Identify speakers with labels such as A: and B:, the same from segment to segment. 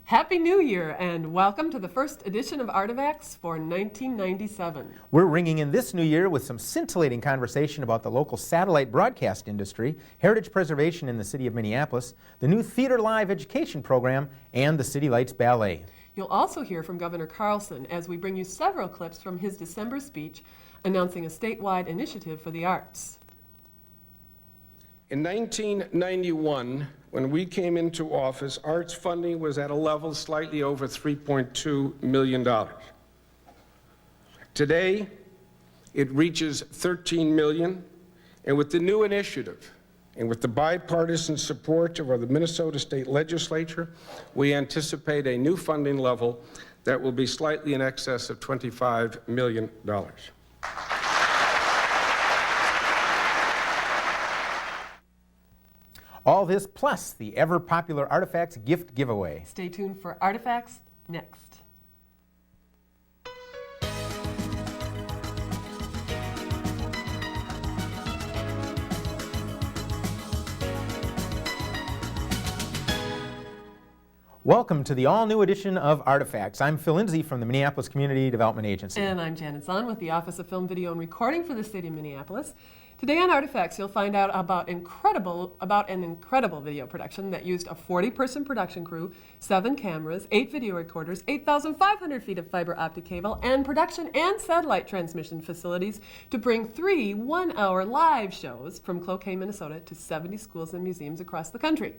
A: Happy New Year and welcome to the first edition of Artifacts for 1997.
B: We're ringing in this new year with some scintillating conversation about the local satellite broadcast industry, heritage preservation in the city of Minneapolis, the new Theater Live education program, and the City Lights Ballet.
A: You'll also hear from Governor Carlson as we bring you several clips from his December speech announcing a statewide initiative for the arts.
C: In 1991, when we came into office, arts funding was at a level slightly over $3.2 million. Today, it reaches $13 million, and with the new initiative, and with the bipartisan support of the Minnesota State Legislature, we anticipate a new funding level that will be slightly in excess of $25 million.
B: All this plus the ever-popular Artifacts gift giveaway.
A: Stay tuned for Artifacts next.
B: Welcome to the all-new edition of Artifacts. I'm Phill Lindsay from the Minneapolis Community Development Agency.
A: And I'm Zahn with the Office of Film, Video, and Recording for the City of Minneapolis. Today on Artifacts, you'll find out about an incredible video production that used a 40-person production crew, 7 cameras, 8 video recorders, 8,500 feet of fiber optic cable, and production and satellite transmission facilities to bring 3 one-hour live shows from Cloquet, Minnesota to 70 schools and museums across the country.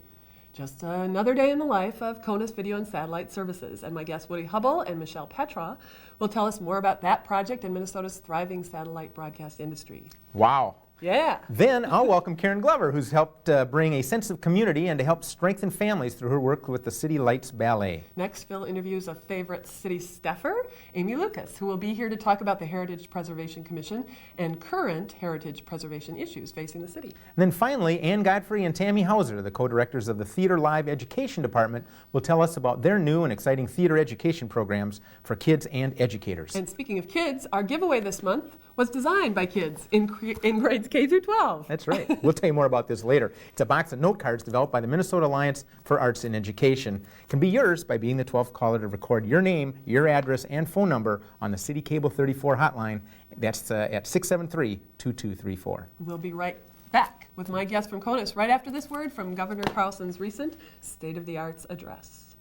A: Just another day in the life of Conus Video and Satellite Services. And my guests Woody Hubbell and Patraw will tell us more about that project and Minnesota's thriving satellite broadcast industry.
B: Wow.
A: Yeah.
B: Then I'll welcome Karen Glover, who's helped bring a sense of community and to help strengthen families through her work with the City Lights Ballet.
A: Next, Phil interviews a favorite city staffer, Amy Lucas, who will be here to talk about the Heritage Preservation Commission and current heritage preservation issues facing the city.
B: And then finally, Godfrey and Tamara Hauser, the co-directors of the Theater Live Education Department, will tell us about their new and exciting theater education programs for kids and educators.
A: And speaking of kids, our giveaway this month was designed by kids in grades K through 12.
B: That's right. We'll tell you more about this later. It's a box of note cards developed by the Minnesota Alliance for Arts in Education. It can be yours by being the 12th caller to record your name, your address, and phone number on the City Cable 34 hotline. That's at 673-2234.
A: We'll be right back with my guest from Conus right after this word from Governor Carlson's recent State of the Arts address.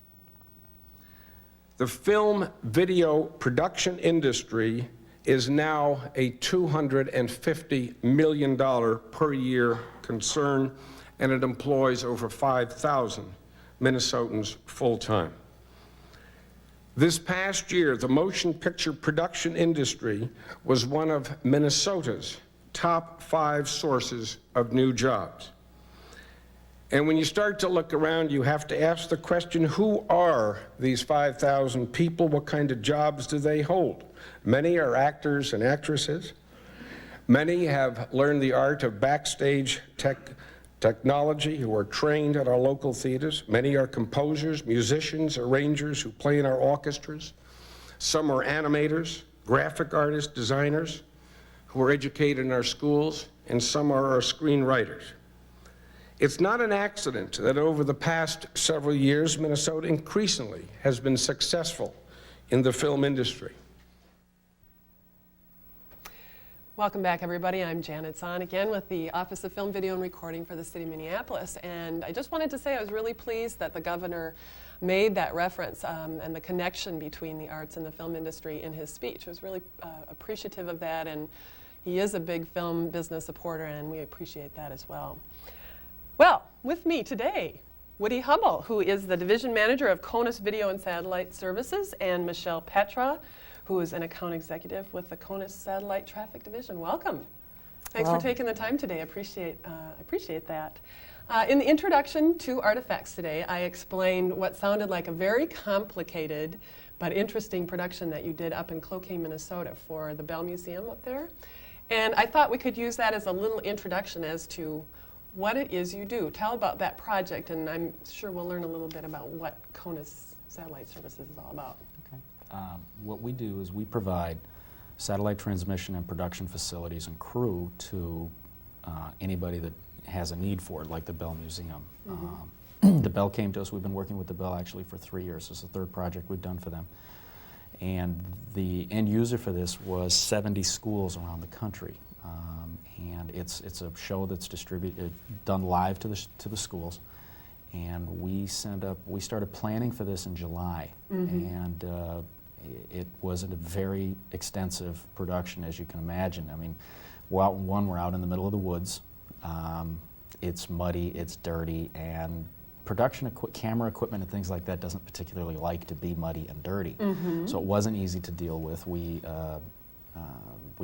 C: The film video production industry is now a $250 million per year concern, and it employs over 5,000 Minnesotans full-time. This past year, the motion picture production industry was one of Minnesota's top 5 sources of new jobs. And when you start to look around, you have to ask the question, who are these 5,000 people? What kind of jobs do they hold? Many are actors and actresses. Many have learned the art of backstage technology who are trained at our local theaters. Many are composers, musicians, arrangers who play in our orchestras. Some are animators, graphic artists, designers who are educated in our schools, and some are our screenwriters. It's not an accident that over the past several years, Minnesota increasingly has been successful in the film industry.
A: Welcome back, everybody. I'm Zahn again with the Office of Film, Video, and Recording for the City of Minneapolis. And I just wanted to say I was really pleased that the governor made that reference and the connection between the arts and the film industry in his speech. I was really appreciative of that, and he is a big film business supporter, and we appreciate that as well. Well, with me today, Woody Hubbell, who is the Division Manager of Conus Video and Satellite Services, and Patraw, who is an account executive with the Conus Satellite Traffic Division. Welcome. Thanks for taking the time today. I appreciate that. In the introduction to Artifacts today, I explained what sounded like a very complicated but interesting production that you did up in Cloquet, Minnesota for the Bell Museum up there. And I thought we could use that as a little introduction as to what it is you do. Tell about that project, and I'm sure we'll learn a little bit about what Conus Satellite Services is all about.
D: Okay. What we do is we provide satellite transmission and production facilities and crew to anybody that has a need for it, like the Bell Museum. The Bell came to us. We've been working with the Bell actually for 3 years. This is the third project we've done for them. And the end user for this was 70 schools around the country. And it's a show that's done live to the schools. And we started planning for this in July. And it was a very extensive production, as you can imagine. I mean, we're out in the middle of the woods. It's muddy, it's dirty, and camera equipment and things like that doesn't particularly like to be muddy and dirty. So it wasn't easy to deal with. We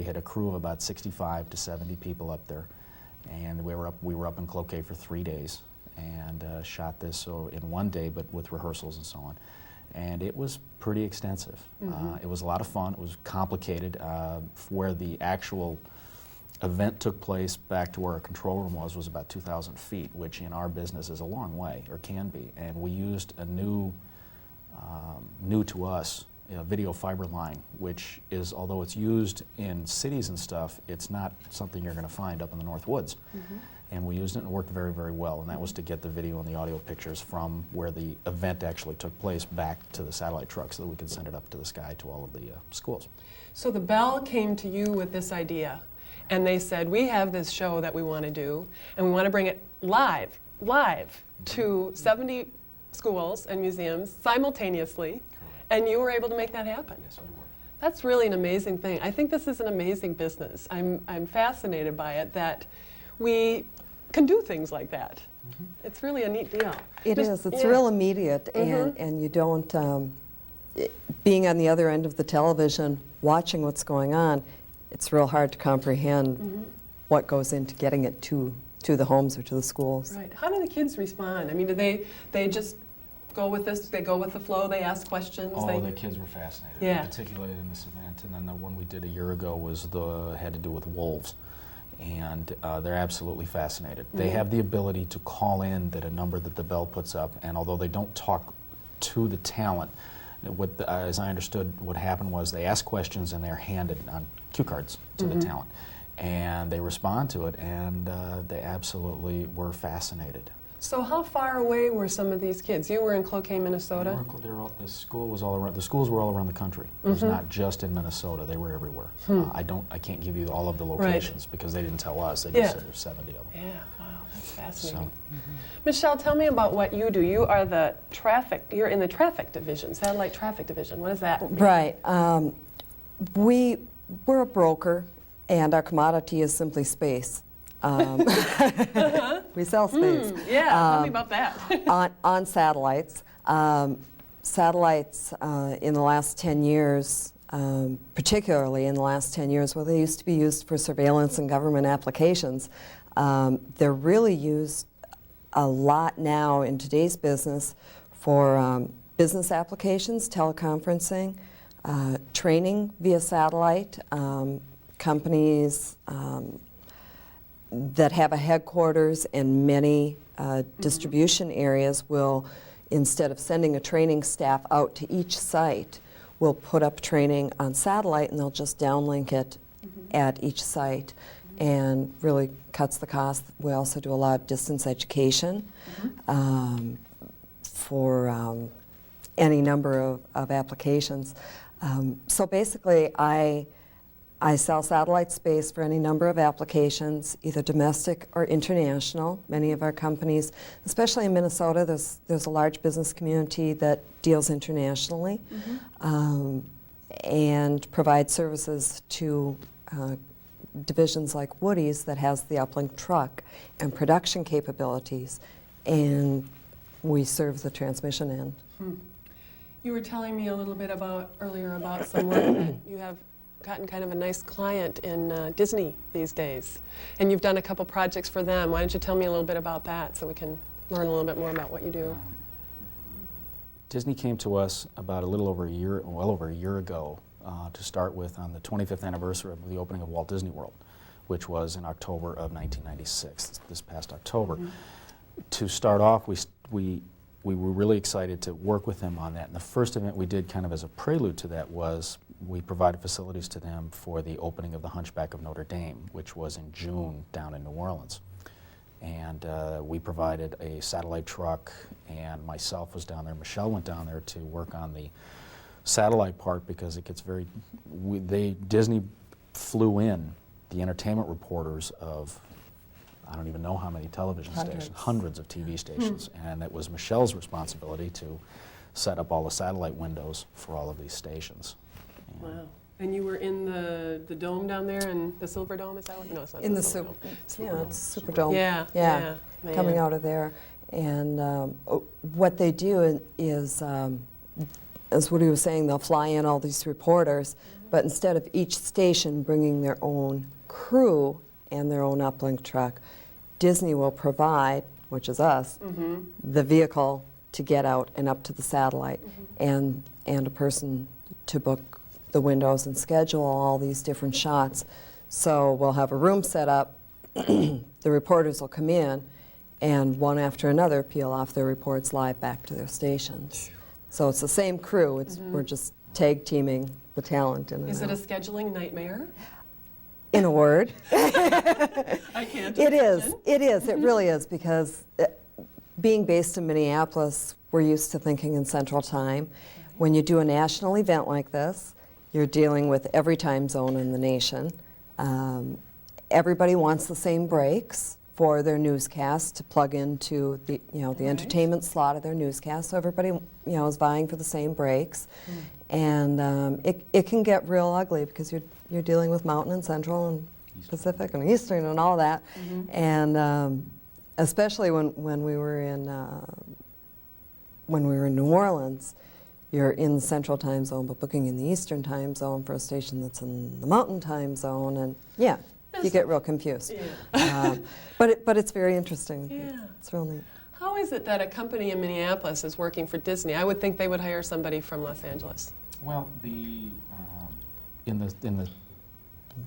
D: had a crew of about 65 to 70 people up there, and we were up in Cloquet for 3 days and shot this in one day, but with rehearsals and so on. And it was pretty extensive. It was a lot of fun. It was complicated. Where the actual event took place, back to where our control room was about 2,000 feet, which in our business is a long way, or can be. And we used a new to us, video fiber line, which is, although it's used in cities and stuff, it's not something you're going to find up in the North Woods. And we used it and it worked very, very well. And that was to get the video and the audio pictures from where the event actually took place back to the satellite truck so that we could send it up to the sky to all of the schools.
A: So the Bell came to you with this idea, and they said, we have this show that we want to do, and we want to bring it live to 70 schools and museums simultaneously, and you were able to make that happen.
D: Yes, we were.
A: That's really an amazing thing. I think this is an amazing business. I'm fascinated by it, that we can do things like that. It's really a neat deal.
E: It is. It's real immediate, and you don't, being on the other end of the television, watching what's going on, it's real hard to comprehend what goes into getting it to the homes or to the schools.
A: Right. How do the kids respond? I mean, do they just go with this? They go with the flow? They ask questions?
D: Oh, the kids were fascinated, particularly in this event. And then the one we did a year ago had to do with wolves. And they're absolutely fascinated. They have the ability to call in a number that the Bell puts up, and although they don't talk to the talent, as I understood, what happened was they ask questions and they're handed on cue cards to the talent. And they respond to it, and they absolutely were fascinated.
A: So how far away were some of these kids? You were in Cloquet, Minnesota?
D: The school was all around. The schools were all around the country. It was not just in Minnesota. They were everywhere. I can't give you all of the locations because they didn't tell us. They just said there's 70 of them.
A: Yeah, wow, that's fascinating. Michelle, tell me about what you do. You are you're in the traffic division, satellite traffic division. What is that?
E: Right. We're a broker, and our commodity is simply space. We sell space.
A: Tell me about that.
E: on satellites. Satellites in the last 10 years, particularly in the last 10 years, they used to be used for surveillance and government applications. They're really used a lot now in today's business for business applications, teleconferencing, training via satellite, companies that have a headquarters and many distribution areas will, instead of sending a training staff out to each site, will put up training on satellite and they'll just downlink it at each site, and really cuts the cost. We also do a lot of distance education for any number of applications. So basically I sell satellite space for any number of applications, either domestic or international. Many of our companies, especially in Minnesota, there's a large business community that deals internationally and provides services to divisions like Woody's that has the uplink truck and production capabilities, and we serve the transmission end.
A: You were telling me a little bit earlier about some work that you have gotten kind of a nice client in Disney these days, and you've done a couple projects for them. Why don't you tell me a little bit about that so we can learn a little bit more about what you do?
D: Disney came to us about well over a year ago to start with on the 25th anniversary of the opening of Walt Disney World, which was in October of 1996, this past October. To start off, we were really excited to work with them on that. And the first event we did kind of as a prelude to that was we provided facilities to them for the opening of the Hunchback of Notre Dame, which was in June down in New Orleans. And we provided a satellite truck, and myself was down there. Michelle went down there to work on the satellite part because it gets very, Disney flew in the entertainment reporters of, I don't even know how many television stations, hundreds of TV stations, and it was Michelle's responsibility to set up all the satellite windows for all of these stations. And
A: Wow. And you were in the dome down there, in the Silver Dome, is that what? No, it's not
E: In
A: the
E: the
A: Silver Dome.
E: yeah, it's Superdome.
A: Yeah,
E: Yeah,
A: yeah,
E: coming
A: man.
E: out of there. And what they do is, as Woody was saying, they'll fly in all these reporters, but instead of each station bringing their own crew and their own uplink truck, Disney will provide, which is us, the vehicle to get out and up to the satellite, and a person to book the windows and schedule all these different shots. So we'll have a room set up, the reporters will come in, and one after another peel off their reports live back to their stations. So it's the same crew, we're just tag teaming the talent in and
A: Is it a
E: out.
A: scheduling nightmare?
E: In a word.
A: I can't
E: It
A: imagine.
E: is, it really is, because being based in Minneapolis, we're used to thinking in Central Time. When you do a national event like this, you're dealing with every time zone in the nation. Everybody wants the same breaks for their newscast to plug into the, the entertainment slot of their newscast. So everybody, is vying for the same breaks. And it can get real ugly because you're dealing with Mountain and Central and Pacific and Eastern and all that. And especially when we were in New Orleans, you're in the Central Time Zone, but booking in the Eastern Time Zone for a station that's in the Mountain Time Zone, and you get real confused.
A: Yeah.
E: But it's very interesting.
A: Yeah.
E: It's real neat.
A: How is it that a company in Minneapolis is working for Disney? I would think they would hire somebody from Los Angeles.
D: Well, in the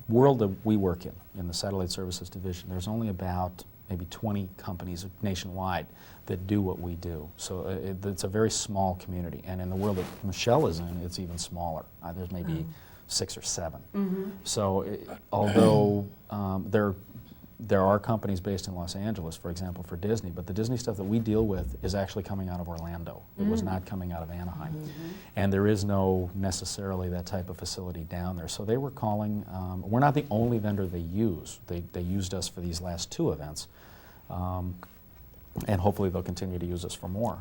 D: world that we work in the satellite services division, there's only about maybe 20 companies nationwide that do what we do. So it's a very small community. And in the world that Michelle is in, it's even smaller. There's maybe 6 or 7. So although there are companies based in Los Angeles, for example, for Disney, but the Disney stuff that we deal with is actually coming out of Orlando. It was not coming out of Anaheim. And there is no necessarily that type of facility down there. So they were calling, we're not the only vendor they use. They used us for these last 2 events. And hopefully they'll continue to use us for more.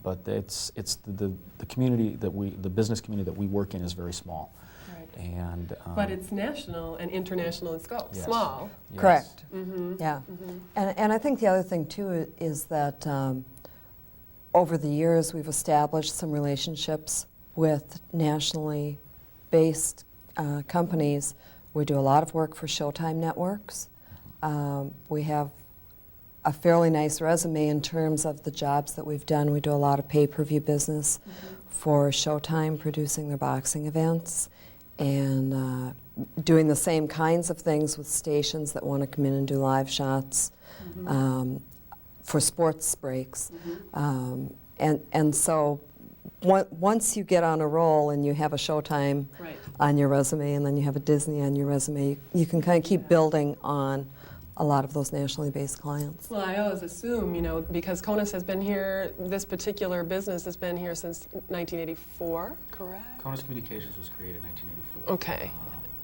D: But it's the community the business community that we work in is very small. And,
A: But it's national and international in scope.
D: Yes.
A: Small.
D: yes.
E: Correct. Yeah. And I think the other thing, too, is that over the years we've established some relationships with nationally based companies. We do a lot of work for Showtime networks. We have a fairly nice resume in terms of the jobs that we've done. We do a lot of pay-per-view business for Showtime, producing their boxing events, and doing the same kinds of things with stations that want to come in and do live shots for sports breaks. And so once you get on a roll and you have a Showtime on your resume and then you have a Disney on your resume, you can kind of keep building on a lot of those nationally based clients.
A: Well, I always assume, because Conus has been here, this particular business has been here since 1984, correct?
D: Conus Communications was created in 1984.
A: Okay.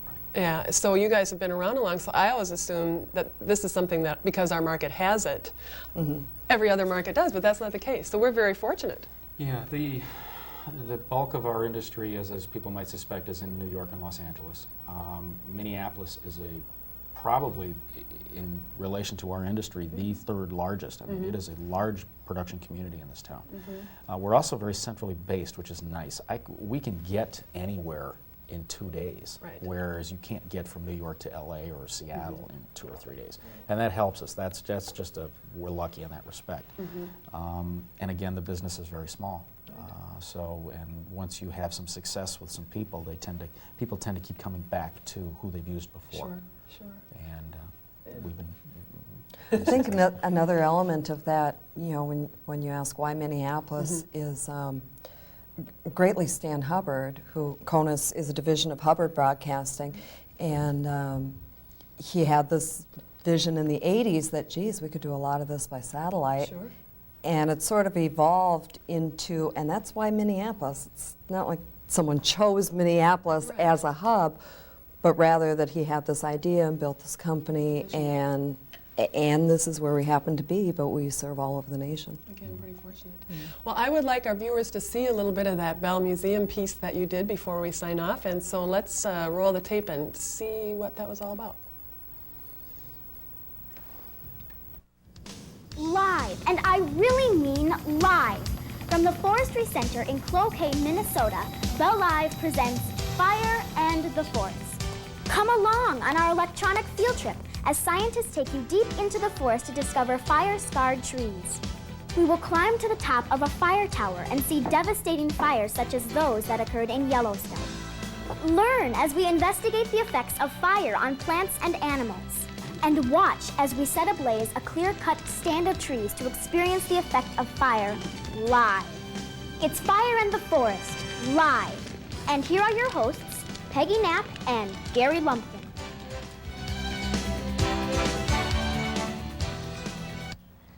D: Right.
A: Yeah, so you guys have been around a long, so I always assume that this is something that, because our market has it, every other market does, but that's not the case. So we're very fortunate.
D: Yeah, the bulk of our industry, as people might suspect, is in New York and Los Angeles. Minneapolis is probably, in relation to our industry, the 3rd largest. I mean, it is a large production community in this town. We're also very centrally based, which is nice. We can get anywhere in 2 days, whereas you can't get from New York to LA or Seattle in 2 or 3 days. And that helps us. That's just we're lucky in that respect. And again, the business is very small. And once you have some success with some people, people tend to keep coming back to who they've used before.
A: Sure.
D: And we've been.
E: I think another element of that, when you ask why Minneapolis is greatly Stan Hubbard, who Conus is a division of Hubbard Broadcasting, and he had this vision in the 80s that, geez, we could do a lot of this by satellite.
A: Sure.
E: And it sort of evolved into, and that's why Minneapolis, it's not like someone chose Minneapolis as a hub, but rather that he had this idea and built this company, and this is where we happen to be, but we serve all over the nation.
A: Again, pretty fortunate. Well, I would like our viewers to see a little bit of that Bell Museum piece that you did before we sign off, and so let's roll the tape and see what that was all about.
F: Live, and I really mean live. From the Forestry Center in Cloquet, Minnesota, Bell Live presents Fire and the Forest. Come along on our electronic field trip as scientists take you deep into the forest to discover fire-scarred trees. We will climb to the top of a fire tower and see devastating fires such as those that occurred in Yellowstone. Learn as we investigate the effects of fire on plants and animals. And watch as we set ablaze a clear-cut stand of trees to experience the effect of fire live. It's Fire and the Forest, live. And here are your hosts, Peggy Knapp and Gary Lumpkin.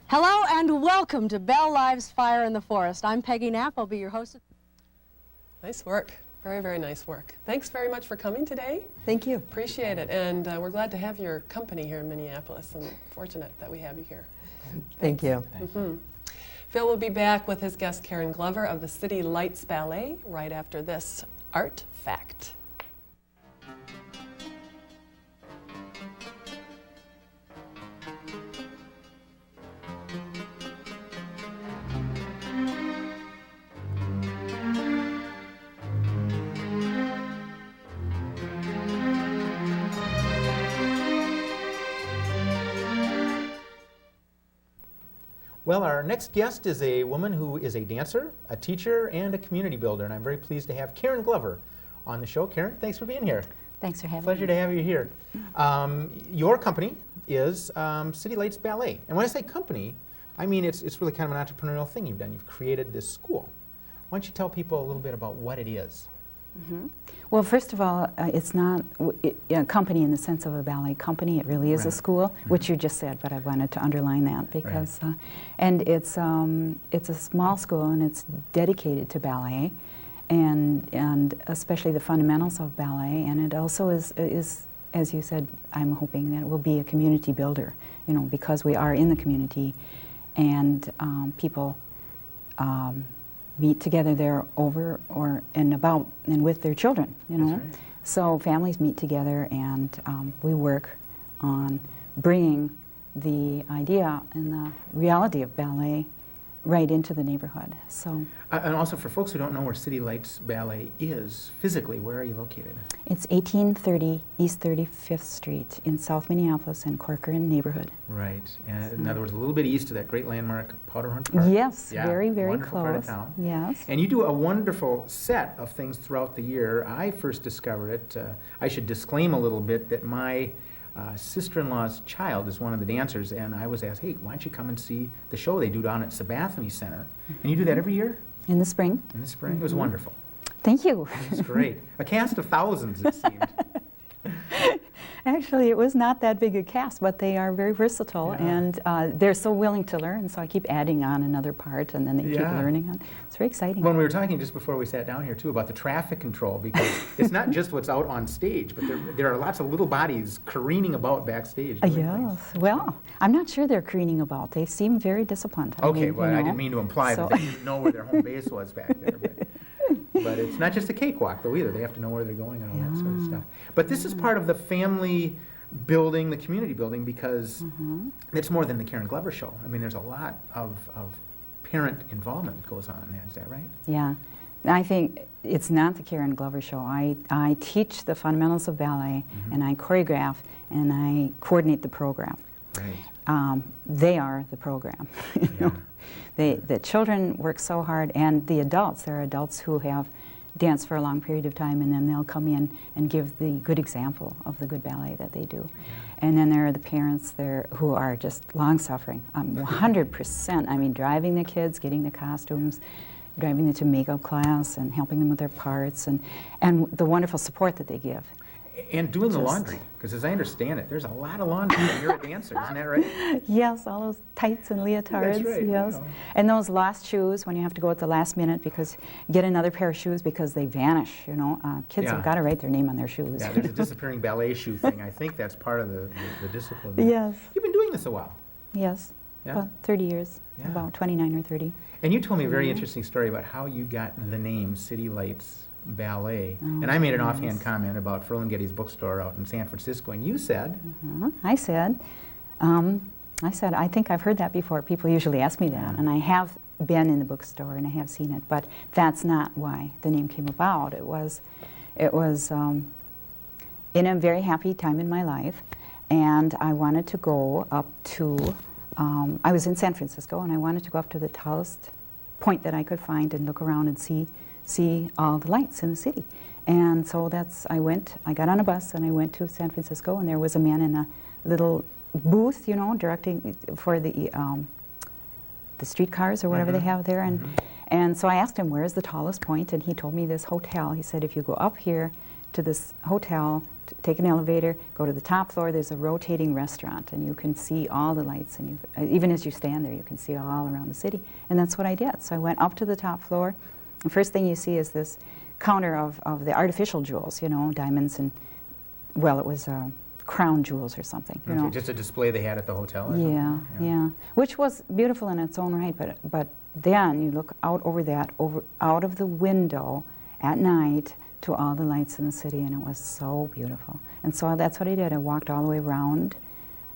G: Hello and welcome to Bell Live's Fire in the Forest. I'm Peggy Knapp. I'll be your host.
A: Nice work. Very, very nice work. Thanks very much for coming today.
E: Thank you.
A: Appreciate it. And we're glad to have your company here in Minneapolis, and fortunate that we have you here.
E: Thank you.
A: Phill will be back with his guest Karen Glover of the City Lights Ballet right after this Art Fact.
B: Well, our next guest is a woman who is a dancer, a teacher, and a community builder, and I'm very pleased to have Karen Glover on the show. Karen, thanks for being here.
H: Thanks for having me.
B: Pleasure to have you here. Your company is City Lights Ballet, and when I say company, I mean it's really kind of an entrepreneurial thing you've done. You've created this school. Why don't you tell people a little bit about what it is?
H: Well, first of all, it's not a company in the sense of a ballet company. It really is a school, which you just said, but I wanted to underline that because, and it's a small school and it's dedicated to ballet, and especially the fundamentals of ballet. And it also is, as you said, I'm hoping that it will be a community builder. You know, because we are in the community, and people. Meet together there over or and about and with their children, you know.
B: That's right.
H: So families meet together, and we work on bringing the idea and the reality of ballet right into the neighborhood. So
B: And also for folks who don't know where City Lights Ballet is, physically, where are you located?
H: it's 1830 East 35th Street in South Minneapolis and Corcoran neighborhood.
B: Right, and in other words, a little bit east of that great landmark, Patraw Park.
H: Yes,
B: Yeah,
H: very, very
B: wonderful
H: close.
B: part of town.
H: Yes.
B: And you do a wonderful set of things throughout the year. I first discovered it. I should disclaim a little bit that my sister-in-law's child is one of the dancers, and I was asked, hey, why don't you come and see the show they do down at Sabathani Center? And you do that every year?
H: In the spring.
B: In the spring? It was wonderful.
H: Thank you.
B: It was great. A cast of thousands, it seemed.
H: Actually, it was not that big a cast, but they are very versatile,
B: Yeah.
H: and they're so willing to learn, so I keep adding on another part, and then they keep
B: Yeah.
H: learning. And it's very exciting.
B: When we were talking just before we sat down here, too, about the traffic control, because it's not just what's out on stage, but there are lots of little bodies careening about backstage doing things.
H: Yes. Well, I'm not sure they're careening about. They seem very disciplined. I
B: Okay,
H: mean,
B: well,
H: you
B: I
H: know.
B: didn't mean to imply
H: So-
B: that they didn't know where their home base was back there. But it's not just a cakewalk, though, either. They have to know where they're going and all that sort of stuff. But this is part of the family building, the community building, because it's more than the Karen Glover show. I mean, there's a lot of parent involvement that goes on in that. Is that right?
H: Yeah. I think it's not the Karen Glover show. I teach the fundamentals of ballet, and I choreograph, and I coordinate the program.
B: Right.
H: They are the program. You know? The children work so hard, and the adults. There are adults who have danced for a long period of time, and then they'll come in and give the good example of the good ballet that they do. And then there are the parents there who are just long-suffering, 100%. I mean, driving the kids, getting the costumes, driving them to makeup class, and helping them with their parts, and the wonderful support that they give.
B: And doing the laundry, because as I understand it, there's a lot of laundry when you're a dancer, isn't that right?
H: Yes, all those tights and leotards.
B: That's right,
H: Yes,
B: you know.
H: and those lost shoes when you have to go at the last minute because get another pair of shoes because they vanish. You know, kids
B: Yeah.
H: have got to write their name on their shoes.
B: Yeah, there's a disappearing ballet shoe thing. I think that's part of the discipline.
H: Yes.
B: You've been doing this a while.
H: Yes,
B: Yeah.
H: about 30 years,
B: Yeah.
H: about 29 or 30.
B: And you told me a very interesting story about how you got the name City Lights Ballet.
H: Oh,
B: And I made an offhand
H: yes.
B: comment about Phill and Getty's bookstore out in San Francisco, and you said,
H: I said, I think I've heard that before. People usually ask me that, and I have been in the bookstore and I have seen it, but that's not why the name came about. It was in a very happy time in my life, and I wanted to go up to, I was in San Francisco, and I wanted to go up to the tallest point that I could find and look around and see all the lights in the city. And so I got on a bus and I went to San Francisco, and there was a man in a little booth, you know, directing for the streetcars or whatever they have there. And so I asked him, where's the tallest point? And he told me this hotel. He said, if you go up here to this hotel, take an elevator, go to the top floor, there's a rotating restaurant, and you can see all the lights, and even as you stand there, you can see all around the city. And that's what I did. So I went up to the top floor. The first thing you see is this counter of the artificial jewels, you know, diamonds and, well, it was crown jewels or somher you know.
B: just a display they had at the hotel? Or
H: Yeah,
B: something?
H: yeah, which was beautiful in its own right, but then you look out out of the window at night to all the lights in the city, and it was so beautiful. And so that's what I did. I walked all the way around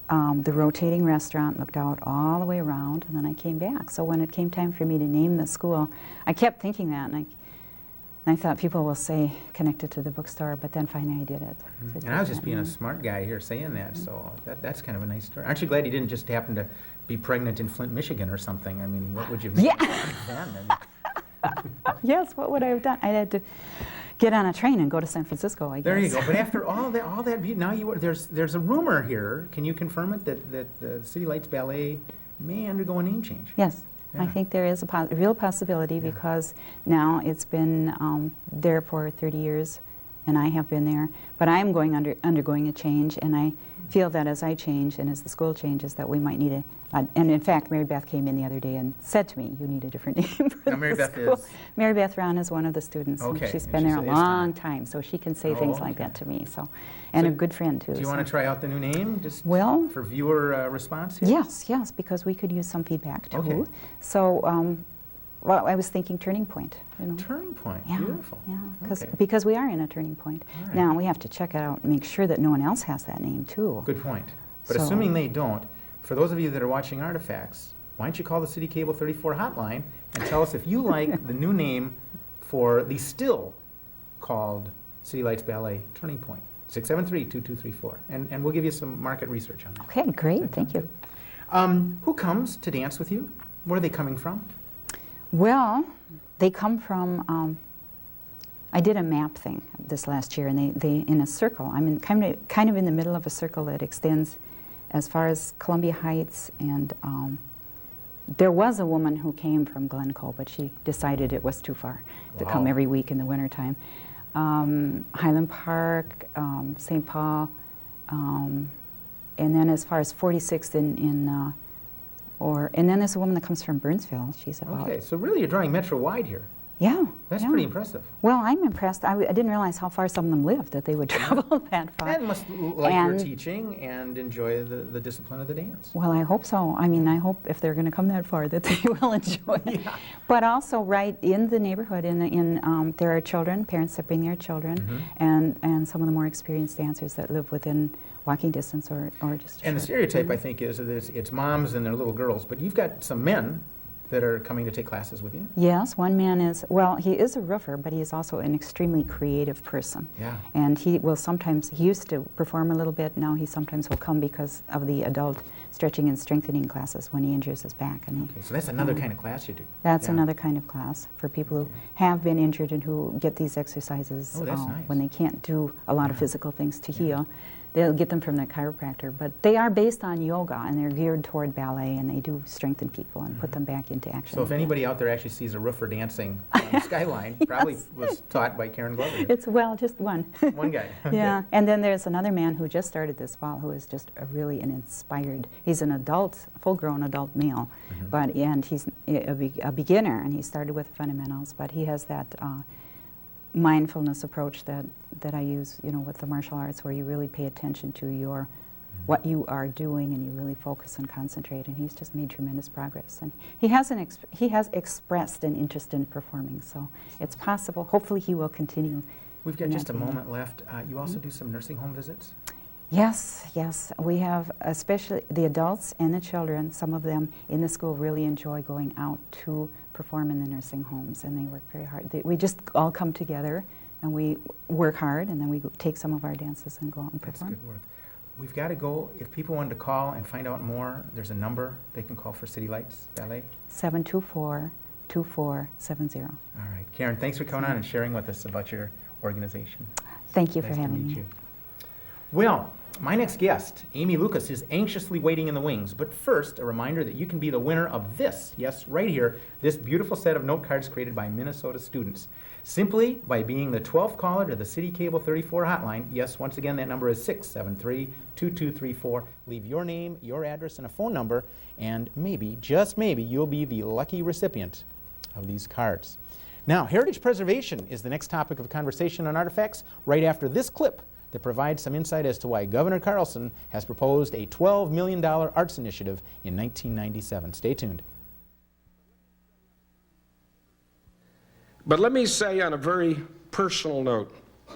H: the rotating restaurant, looked out all the way around, and then I came back. So when it came time for me to name the school, I kept thinking that, and I thought people will say connected to the bookstore, but then finally I did it.
B: And I was just being a smart guy here saying that, so that's kind of a nice story. Aren't you glad you didn't just happen to be pregnant in Flint, Michigan or something? I mean, what would you have done then?
H: Yes, what would I have done? I had to get on a train and go to San Francisco, I guess.
B: There you go. But after all that, now there's a rumor here. Can you confirm it that the City Lights Ballet may undergo a name change?
H: Yes, I
B: Yeah.
H: think there is a real possibility because now it's been there for 30 years, and I have been there. But I am undergoing a change, and I feel that as I change and as the school changes, that we might need and in fact, Mary Beth came in the other day and said to me, you need a different name for
B: Now, Mary
H: the
B: Beth
H: school.
B: is?
H: Mary Beth Ron is one of the students. and
B: Okay,
H: she's
B: and
H: been
B: she's
H: there a
B: an instrument.
H: long time, so she can say things like
B: okay.
H: that to me. And
B: So
H: a good friend, too.
B: Do you want to try out the new name, just
H: Well,
B: for viewer response here?
H: Yes, because we could use some feedback, too.
B: Okay.
H: So, well, I was thinking turning point, you know.
B: Turning Point,
H: Yeah,
B: beautiful.
H: yeah,
B: Okay.
H: because we are in a turning point.
B: All right.
H: Now, we have to check it out and make sure that no one else has that name, too.
B: Good point. But
H: So-
B: assuming they don't, for those of you that are watching Artifacts, why don't you call the City Cable 34 hotline and tell us if you like the new name for the still called City Lights Ballet Turning Point, 673-2234. And we'll give you some market research on that.
H: Okay, great, thank you.
B: Who comes to dance with you? Where are they coming from?
H: Well, they come from, I did a map thing this last year, and they in a circle. I'm in kind of in the middle of a circle that extends as far as Columbia Heights, and there was a woman who came from Glencoe, but she decided it was too far to come
B: Wow.
H: every week in the wintertime. Highland Park, St. Paul, and then as far as 46th and then there's a woman that comes from Burnsville. She's about,
B: Okay, so really you're drawing metro-wide here.
H: yeah.
B: That's
H: yeah.
B: pretty impressive.
H: Well, I'm impressed. I didn't realize how far some of them lived, that they would travel that far.
B: And must like your
H: And-
B: teaching and enjoy the discipline of the dance.
H: Well, I hope so. I mean, I hope if they're going to come that far that they will enjoy it.
B: Yeah.
H: But also, right in the neighborhood, there are children, parents that bring their children,
B: Mm-hmm.
H: and some of the more experienced dancers that live within walking distance or just.
B: And the
H: short.
B: stereotype, I think, is that it's moms and their little girls, but you've got some men that are coming to take classes with you.
H: Yes, one man is, well, he is a roofer, but he is also an extremely creative person.
B: Yeah.
H: And he used to perform a little bit, now he sometimes will come because of the adult stretching and strengthening classes when he injures his back. And
B: Okay, so that's another kind of class you do.
H: that's
B: Yeah.
H: another kind of class for people who have been injured and who get these exercises
B: Oh, that's nice.
H: when they can't do a lot of physical things to heal. they'll get them from their chiropractor. But they are based on yoga, and they're geared toward ballet, and they do strengthen people and put them back into action.
B: So if anybody out there actually sees a roofer dancing on the skyline, probably was taught by Karen Glover.
H: It's, well, just one.
B: One guy.
H: Yeah, and then there's another man who just started this fall who is just really an inspired, he's an adult, full-grown adult male, but and he's a beginner, and he started with fundamentals, but he has that mindfulness approach that I use, you know, with the martial arts, where you really pay attention to your what you are doing, and you really focus and concentrate. And he's just made tremendous progress. And he has expressed an interest in performing, so it's possible. Hopefully, he will continue.
B: We've got just a moment left. You also do some nursing home visits?
H: Yes, yes. We have, especially the adults and the children, some of them in the school really enjoy going out to perform in the nursing homes, and they work very hard. We just all come together, and we work hard, and then we take some of our dances and go out and perform.
B: That's good work. We've got to go. If people wanted to call and find out more, there's a number they can call for City Lights Ballet.
H: 724-2470.
B: All right. Karen, thanks for coming on and sharing with us about your organization.
H: Thank you
B: Nice
H: for
B: to
H: having
B: meet
H: me.
B: you. Well, my next guest, Amy Lucas, is anxiously waiting in the wings. But first, a reminder that you can be the winner of this, yes, right here, this beautiful set of note cards created by Minnesota students. Simply by being the 12th caller to the City Cable 34 hotline. Yes, once again, that number is 673-2234. Leave your name, your address, and a phone number, and maybe, just maybe, you'll be the lucky recipient of these cards. Now, heritage preservation is the next topic of conversation on Artifacts right after this clip that provides some insight as to why Governor Carlson has proposed a $12 million arts initiative in 1997. Stay tuned.
C: But let me say on a very personal note,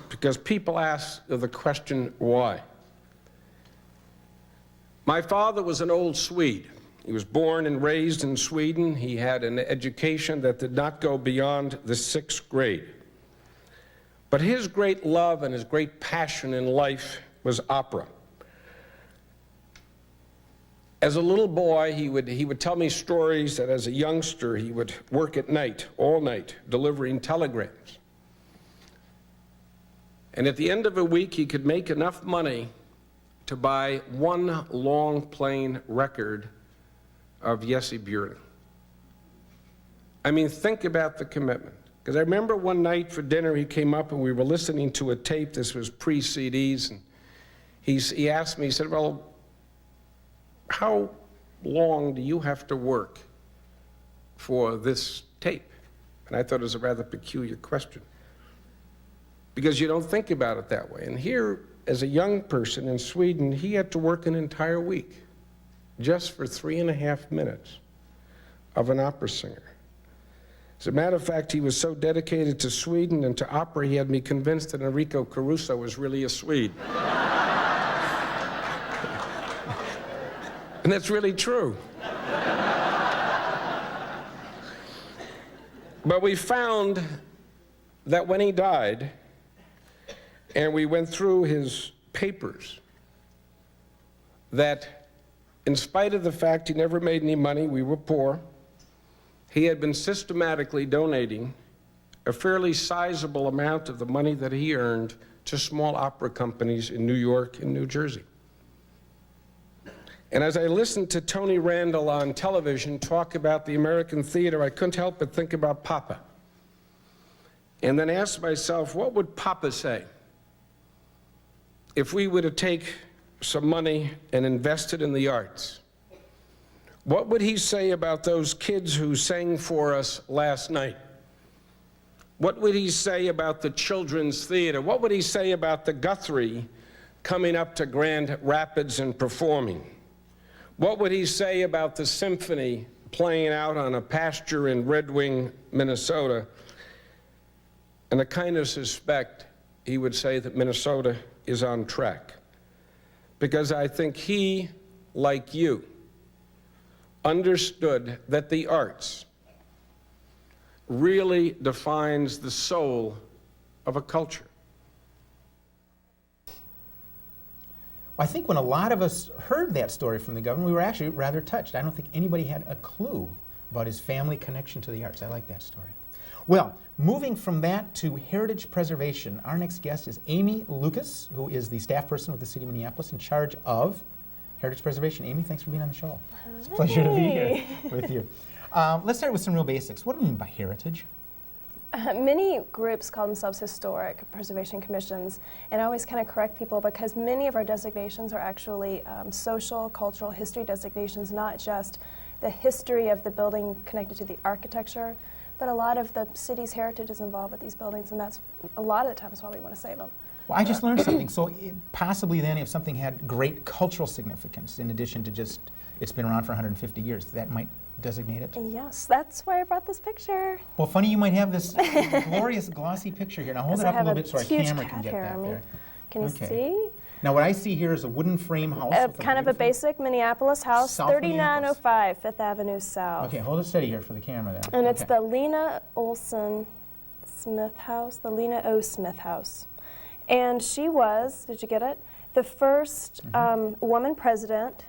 C: because people ask the question, why? My father was an old Swede. He was born and raised in Sweden. He had an education that did not go beyond the 6th grade. But his great love and his great passion in life was opera. As a little boy, he would tell me stories that as a youngster he would work at night, all night, delivering telegrams. And at the end of a week, he could make enough money to buy one long-playing record of Yessi Björn. I mean, think about the commitment. Because I remember one night for dinner, he came up and we were listening to a tape. This was pre-CDs, and he asked me, he said, well, how long do you have to work for this tape? And I thought it was a rather peculiar question, because you don't think about it that way. And here, as a young person in Sweden, he had to work an entire week just for 3.5 minutes of an opera singer. As a matter of fact, he was so dedicated to Sweden and to opera, he had me convinced that Enrico Caruso was really a Swede. And that's really true. But we found that when he died, and we went through his papers, that in spite of the fact he never made any money, we were poor, he had been systematically donating a fairly sizable amount of the money that he earned to small opera companies in New York and New Jersey. And as I listened to Tony Randall on television talk about the American theater, I couldn't help but think about Papa. And then ask myself, what would Papa say if we were to take some money and invest it in the arts? What would he say about those kids who sang for us last night? What would he say about the children's theater? What would he say about the Guthrie coming up to Grand Rapids and performing? What would he say about the symphony playing out on a pasture in Red Wing, Minnesota? And I kind of suspect he would say that Minnesota is on track, because I think he, like you, understood that the arts really defines the soul of a culture.
B: I think when a lot of us heard that story from the governor, we were actually rather touched. I don't think anybody had a clue about his family connection to the arts. I like that story. Well, moving from that to heritage preservation, our next guest is Amy Lucas, who is the staff person with the City of Minneapolis in charge of heritage preservation. Amy, thanks for being on the show. It's a pleasure to be here with you. Let's start with some real basics. What do you mean by heritage?
I: Many groups call themselves historic preservation commissions, and I always kind of correct people because many of our designations are actually social, cultural history designations, not just the history of the building connected to the architecture, but a lot of the city's heritage is involved with these buildings, and that's a lot of the times why we want to save them.
B: Well, I just learned something. So possibly then if something had great cultural significance, in addition to just it's been around for 150 years, that might designate it?
I: Yes, that's why I brought this picture.
B: Well, funny you might have this glorious glossy picture here. Now hold it up a little bit so our camera can get that there.
I: Can you see?
B: Now what I see here is a wooden frame house.
I: Kind of a basic Minneapolis house,
B: South
I: 3905 Fifth Avenue South.
B: Okay, hold it steady here for the camera there.
I: And it's the Lena Olson Smith House, the Lena O. Smith House. And she was, did you get it? The first woman president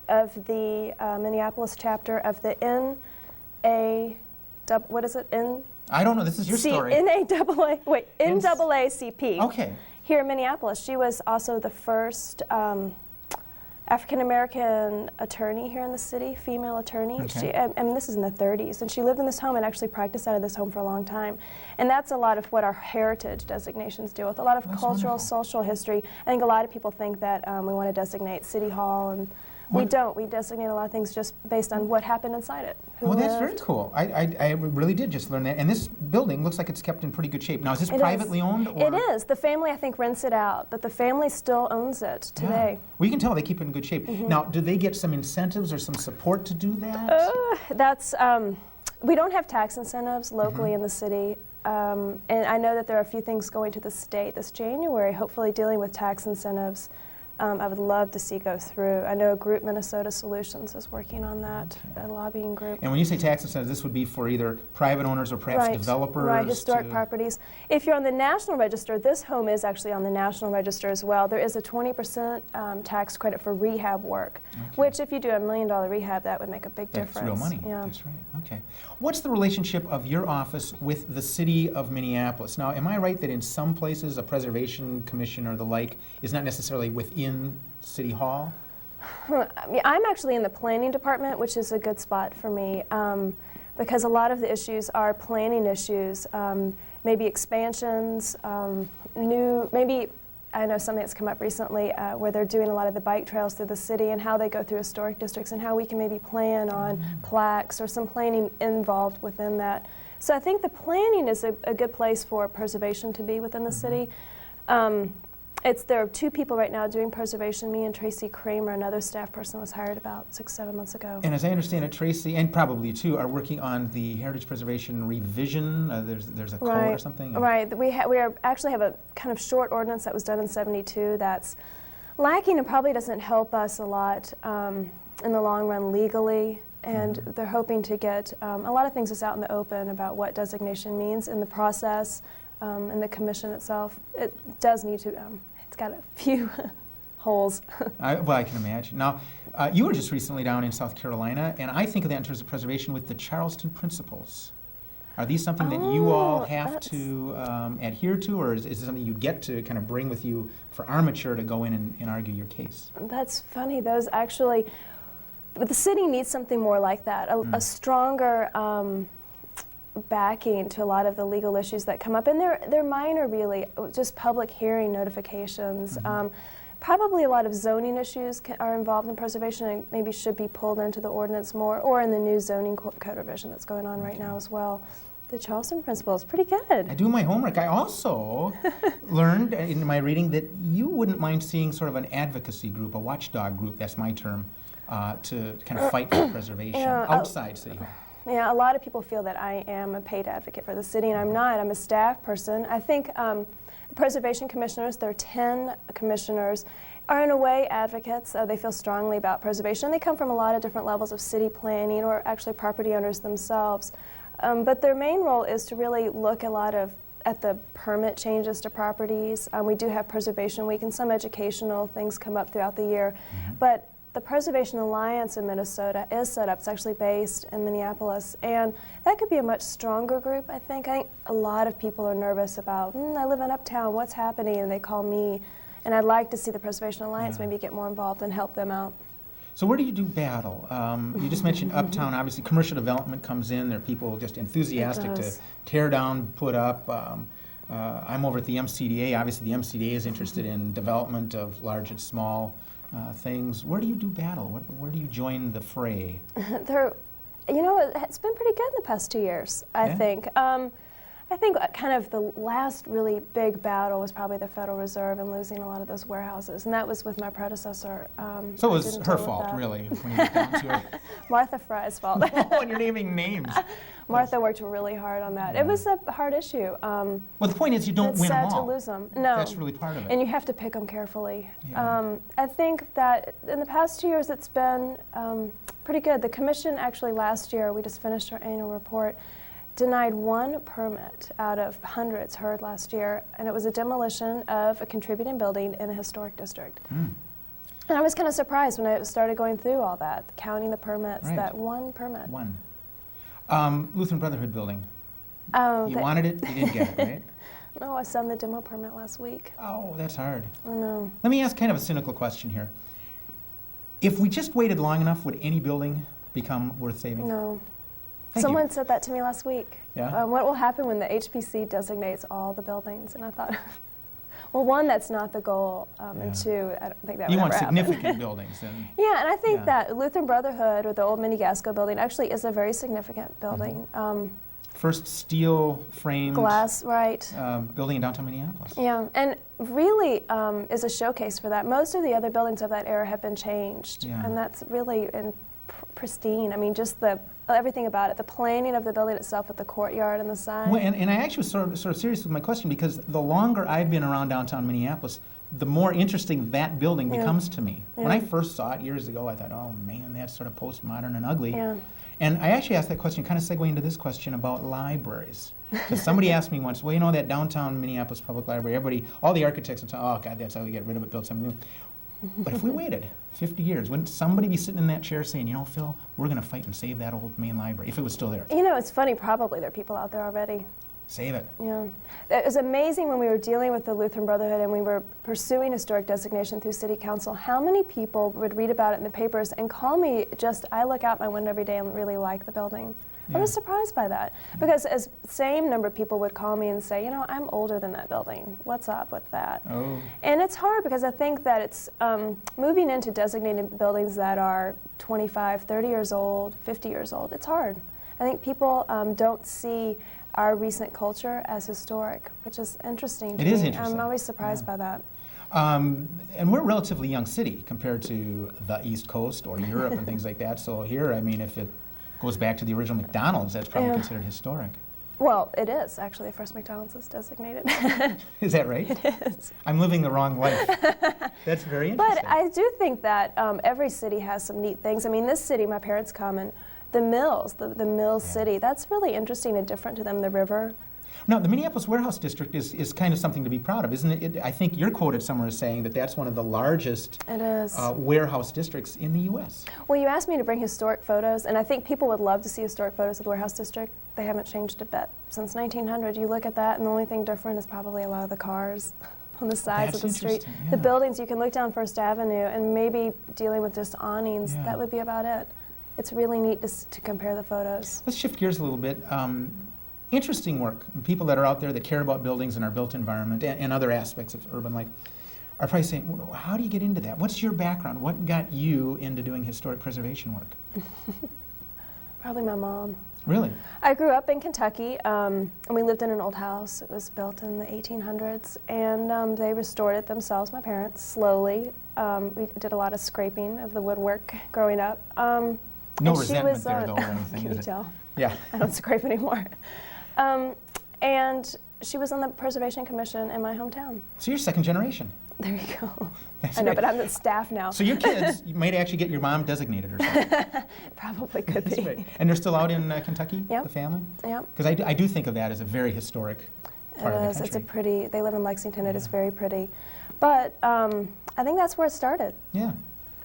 I: of the Minneapolis chapter of the what is it?
B: I don't know, this is your story.
I: NAACP.
B: Okay.
I: Here in Minneapolis. She was also the first African-American attorney here in the city, female attorney.
B: Okay.
I: And this is in the 30s. And she lived in this home and actually practiced out of this home for a long time. And that's a lot of what our heritage designations deal with, a lot of cultural, social history. I think a lot of people think that we want to designate City Hall, and we don't. We designate a lot of things just based on what happened inside it.
B: Well, that's very cool. I really did just learn that. And this building looks like it's kept in pretty good shape. Now, is this privately owned? Or?
I: It is. The family, I think, rents it out, but the family still owns it today.
B: Yeah. Well, you can tell they keep it in good shape. Now, do they get some incentives or some support to do that?
I: We don't have tax incentives locally in the city. And I know that there are a few things going to the state this January, hopefully dealing with tax incentives. I would love to see go through. I know a group, Minnesota Solutions, is working on that, a lobbying group.
B: And when you say tax incentives, this would be for either private owners or perhaps developers?
I: Right, historic properties. If you're on the National Register, this home is actually on the National Register as well. There is a 20% tax credit for rehab work, which if you do $1 million rehab, that would make a big difference.
B: That's real money.
I: Yeah.
B: That's right. Okay. What's the relationship of your office with the City of Minneapolis? Now, am I right that in some places a preservation commission or the like is not necessarily within City Hall?
I: I'm actually in the planning department, which is a good spot for me because a lot of the issues are planning issues, maybe expansions, maybe I know something that's come up recently where they're doing a lot of the bike trails through the city and how they go through historic districts and how we can maybe plan on plaques or some planning involved within that. So I think the planning is a good place for preservation to be within the city. There are 2 people right now doing preservation. Me and Tracy Kramer, another staff person, was hired about 6-7 months ago.
B: And as I understand it, Tracy, and probably you too, are working on the heritage preservation revision. There's a code or something?
I: Right. We actually have a kind of short ordinance that was done in '72 that's lacking and probably doesn't help us a lot in the long run legally. And they're hoping to get a lot of things that's out in the open about what designation means in the process. And the commission itself, it does need to, it's got a few holes.
B: Well, I can imagine. Now, you were just recently down in South Carolina, and I think of that in terms of preservation with the Charleston Principles. Are these something that you all have to adhere to, or is it something you get to kind of bring with you for armature to go in and argue your case?
I: That's funny. Those actually, but the city needs something more like that, a stronger backing to a lot of the legal issues that come up, and they're minor really, just public hearing notifications. Probably a lot of zoning issues are involved in preservation and maybe should be pulled into the ordinance more, or in the new zoning code revision that's going on right now as well. The Charleston Principle is pretty good.
B: I do my homework. I also learned in my reading that you wouldn't mind seeing sort of an advocacy group, a watchdog group, that's my term, to kind of fight for preservation outside City Hall.
I: Yeah, a lot of people feel that I am a paid advocate for the city, and I'm not. I'm a staff person. I think the preservation commissioners, there are 10 commissioners, are in a way advocates. They feel strongly about preservation. They come from a lot of different levels of city planning or actually property owners themselves. But their main role is to really look at the permit changes to properties. We do have Preservation Week, and some educational things come up throughout the year. But the Preservation Alliance in Minnesota is set up. It's actually based in Minneapolis, and that could be a much stronger group, I think. I think a lot of people are nervous about, I live in Uptown, what's happening? And they call me, and I'd like to see the Preservation Alliance maybe get more involved and help them out.
B: So where do you do battle? You just mentioned Uptown. Obviously, commercial development comes in. There are people just enthusiastic to tear down, put up. I'm over at the MCDA. Obviously, the MCDA is interested in development of large and small things. Where do you do battle? Where do you join the fray?
I: You know, it's been pretty good in the past 2 years, I think. I think kind of the last really big battle was probably the Federal Reserve and losing a lot of those warehouses, and that was with my predecessor.
B: So it was her fault, really, when you get down to it.
I: Martha Fry's fault.
B: Oh, and you're naming names.
I: Martha worked really hard on that. It was a hard issue.
B: Well, the point is you don't win them all.
I: It's sad to lose them. No.
B: That's really part of it.
I: And you have to pick them carefully.
B: Yeah.
I: I think that in the past 2 years it's been pretty good. The commission actually last year, we just finished our annual report, denied one permit out of hundreds heard last year, and it was a demolition of a contributing building in a historic district. And I was kind of surprised when I started going through all that, counting the permits, that one permit.
B: One. Lutheran Brotherhood building.
I: Oh,
B: you wanted it, you didn't get it, right?
I: No, I signed the demo permit last week.
B: Oh, that's hard.
I: I know.
B: Let me ask kind of a cynical question here. If we just waited long enough, would any building become worth saving?
I: No.
B: Someone
I: said that to me last week.
B: Yeah?
I: What will happen when the HPC designates all the buildings? And I thought, well, one, that's not the goal, and two, I don't think that would ever happen.
B: You want significant buildings. And
I: yeah, and I think that Lutheran Brotherhood, or the old Mini Gasco building, actually is a very significant building.
B: First steel framed
I: glass, right?
B: Building in downtown Minneapolis.
I: Yeah, and really is a showcase for that. Most of the other buildings of that era have been changed, and that's really pristine. I mean, just everything about it, the planning of the building itself with the courtyard and the sign.
B: Well, and I actually was sort of serious with my question, because the longer I've been around downtown Minneapolis, the more interesting that building becomes to me. When I first saw it years ago, I thought, oh man, that's sort of postmodern and ugly. And I actually asked that question, kind of segue into this question about libraries. Because somebody asked me once, well, you know, that downtown Minneapolis Public Library, all the architects would say, oh God, that's how we get rid of it, build something new. But if we waited 50 years, wouldn't somebody be sitting in that chair saying, you know, Phil, we're going to fight and save that old main library, if it was still there?
I: You know, it's funny, probably there are people out there already.
B: Save it.
I: Yeah. It was amazing when we were dealing with the Lutheran Brotherhood and we were pursuing historic designation through City Council, how many people would read about it in the papers and call me I look out my window every day and really like the building. I was surprised by that, because as same number of people would call me and say, you know, I'm older than that building. What's up with that? And it's hard, because I think that it's moving into designated buildings that are 25, 30 years old, 50 years old. It's hard. I think people don't see our recent culture as historic, which is interesting to me.
B: It is interesting.
I: I'm always surprised by that.
B: And we're a relatively young city compared to the East Coast or Europe and things like that. So here, I mean, if it goes back to the original McDonald's, that's probably considered historic.
I: Well, it is. Actually, the first McDonald's is designated.
B: Is that right?
I: It is.
B: I'm living the wrong life. That's very interesting.
I: But I do think that every city has some neat things. I mean, this city, my parents come, and the mills, the Mills City, that's really interesting and different to them, the river.
B: No, the Minneapolis Warehouse District is kind of something to be proud of, isn't it? I think you're quoted somewhere as saying that that's one of the largest warehouse districts in the U.S.
I: Well, you asked me to bring historic photos, and I think people would love to see historic photos of the Warehouse District. They haven't changed a bit since 1900. You look at that, and the only thing different is probably a lot of the cars on the sides of the street.
B: Yeah.
I: The buildings, you can look down First Avenue, and maybe dealing with just awnings, that would be about it. It's really neat to compare the photos.
B: Let's shift gears a little bit. Interesting work. People that are out there that care about buildings and our built environment and other aspects of urban life are probably saying, well, how do you get into that? What's your background? What got you into doing historic preservation work?
I: Probably my mom.
B: Really?
I: I grew up in Kentucky, and we lived in an old house. It was built in the 1800s, and they restored it themselves, my parents, slowly. We did a lot of scraping of the woodwork growing up.
B: No resentment there, though, or anything,
I: Can
B: is
I: you
B: it?
I: tell?
B: Yeah.
I: I don't scrape anymore. And she was on the Preservation Commission in my hometown.
B: So you're second generation.
I: There you go.
B: That's
I: I know,
B: right.
I: but I'm the staff now.
B: So your kids, you might actually get your mom designated or something.
I: Probably could
B: That's
I: be.
B: right. And they're still out in Kentucky, the family?
I: Yeah.
B: Because I do think of that as a very historic part of the country.
I: It's a pretty, they live in Lexington, it is very pretty. But I think that's where it started.
B: Yeah.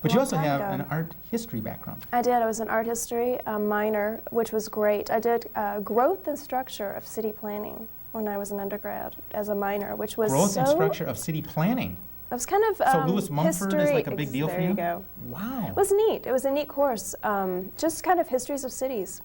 B: But you also
I: time
B: have
I: ago.
B: an art history background.
I: I did. I was an art history minor, which was great. I did growth and structure of city planning when I was an undergrad as a minor, which was
B: Growth and structure of city planning.
I: It was kind of
B: So Lewis Mumford is
I: history.
B: like a big deal for you?
I: There you go.
B: Wow.
I: It was neat. It was a neat course. Just kind of histories of cities.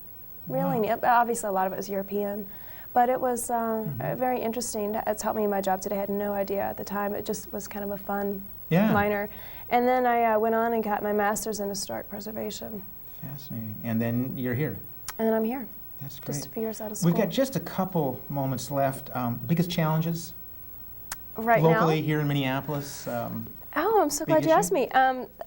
I: Really neat. Obviously, a lot of it was European. But it was very interesting. It's helped me in my job today. I had no idea at the time. It just was kind of a fun minor. And then I went on and got my master's in historic preservation.
B: Fascinating. And then you're here.
I: And I'm here.
B: That's great.
I: Just a few years out of school.
B: We've got just a couple moments left. Biggest challenges
I: right
B: locally
I: now?
B: here in Minneapolis?
I: Oh, I'm so glad you
B: issue?
I: asked me.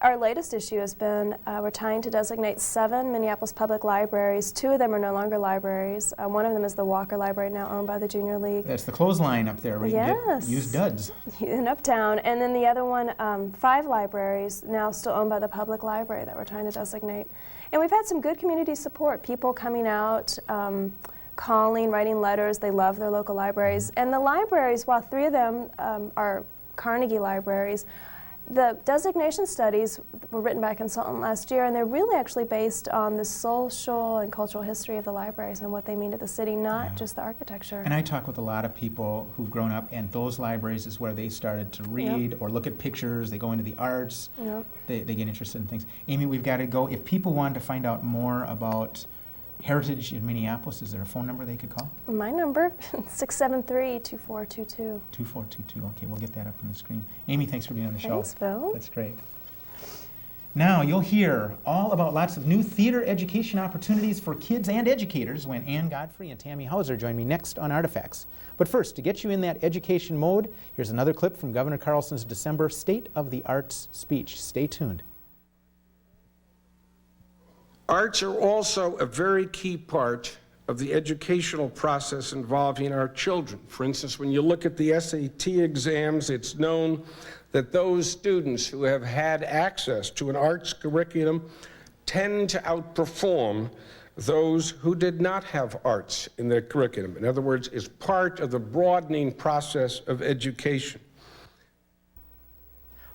I: Our latest issue has been we're trying to designate 7 Minneapolis public libraries. 2 of them are no longer libraries. One of them is the Walker Library, now owned by the Junior League.
B: That's the clothesline up there where you get used duds.
I: In Uptown. And then the other one, 5 libraries, now still owned by the public library that we're trying to designate. And we've had some good community support, people coming out, calling, writing letters. They love their local libraries. And the libraries, while 3 of them are Carnegie libraries, the designation studies were written by a consultant last year, and they're really actually based on the social and cultural history of the libraries and what they mean to the city, not just the architecture.
B: And I talk with a lot of people who've grown up, and those libraries is where they started to read or look at pictures. They go into the arts. They get interested in things. Amy, we've got to go. If people wanted to find out more about heritage in Minneapolis, is there a phone number they could call?
I: My number, 673-2422.
B: 2422. Okay, we'll get that up on the screen. Amy, thanks for being on the show.
I: Thanks, Phil.
B: That's great. Now you'll hear all about lots of new theater education opportunities for kids and educators when Ann Godfrey and Tammy Hauser join me next on Artifacts. But first, to get you in that education mode, here's another clip from Governor Carlson's December State of the Arts speech. Stay tuned.
C: Arts are also a very key part of the educational process involving our children. For instance, when you look at the SAT exams, it's known that those students who have had access to an arts curriculum tend to outperform those who did not have arts in their curriculum. In other words, it's part of the broadening process of education.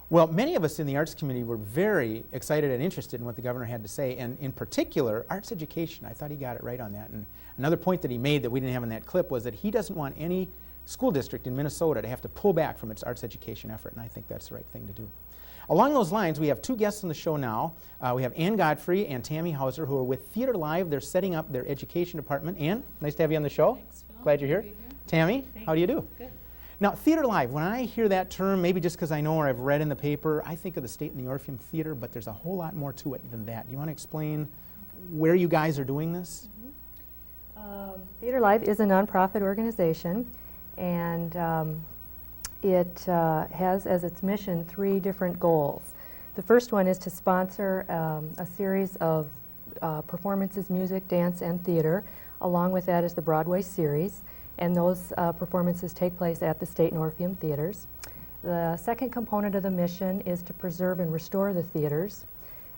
B: Well, many of us in the arts community were very excited and interested in what the governor had to say, and in particular, arts education. I thought he got it right on that. And another point that he made that we didn't have in that clip was that he doesn't want any school district in Minnesota to have to pull back from its arts education effort, and I think that's the right thing to do. Along those lines, we have 2 guests on the show now. We have Ann Godfrey and Tammy Hauser, who are with Theater Live. They're setting up their education department. Ann, nice to have you on the show.
J: Thanks, Phil.
B: Glad you're here.
J: Good to be here.
B: Tammy,
J: Thank
B: how do you do?
J: Good.
B: Now, Theater Live, when I hear that term, maybe just because I know or I've read in the paper, I think of the State and the Orpheum Theater, but there's a whole lot more to it than that. Do you want to explain where you guys are doing this?
J: Theater Live is a nonprofit organization, and it has as its mission 3 different goals. The first one is to sponsor a series of performances, music, dance, and theater. Along with that is the Broadway series, and those performances take place at the State and Orpheum theaters. The second component of the mission is to preserve and restore the theaters.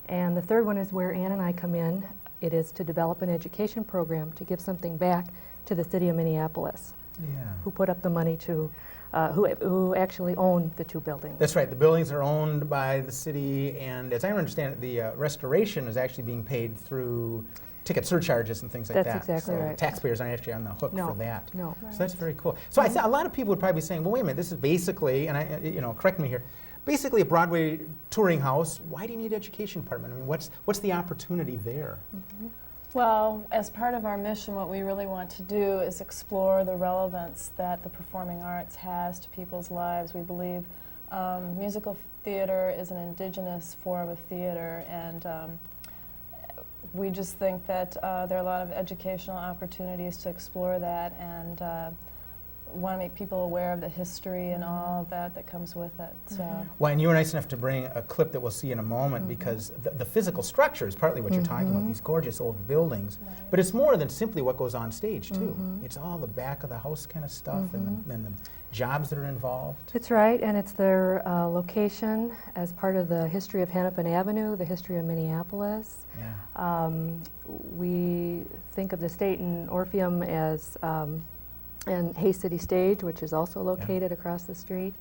J: And the third one is where Ann and I come in. It is to develop an education program to give something back to the city of Minneapolis, who put up the money to, who actually own the 2 buildings.
B: That's right. The buildings are owned by the city, and as I understand it, the restoration is actually being paid through ticket surcharges and things like that.
J: That's exactly
B: so
J: right.
B: taxpayers aren't actually on the hook for that.
J: No.
B: So that's very cool. So I a lot of people would probably be saying, well, wait a minute, this is basically, and I, correct me here, basically a Broadway touring house. Why do you need an education department? I mean, what's the opportunity there?
K: Well, as part of our mission, what we really want to do is explore the relevance that the performing arts has to people's lives. We believe musical theater is an indigenous form of theater, and we just think that there are a lot of educational opportunities to explore that, and want to make people aware of the history and all of that comes with it. So.
B: Well, and you were nice enough to bring a clip that we'll see in a moment, because the physical structure is partly what you're talking about, these gorgeous old buildings. Right. But it's more than simply what goes on stage, too. It's all the back of the house kind of stuff and the jobs that are involved.
J: That's right, and it's their location as part of the history of Hennepin Avenue, the history of Minneapolis.
B: Yeah.
J: We think of the State and Orpheum as and Hay City Stage, which is also located across the street.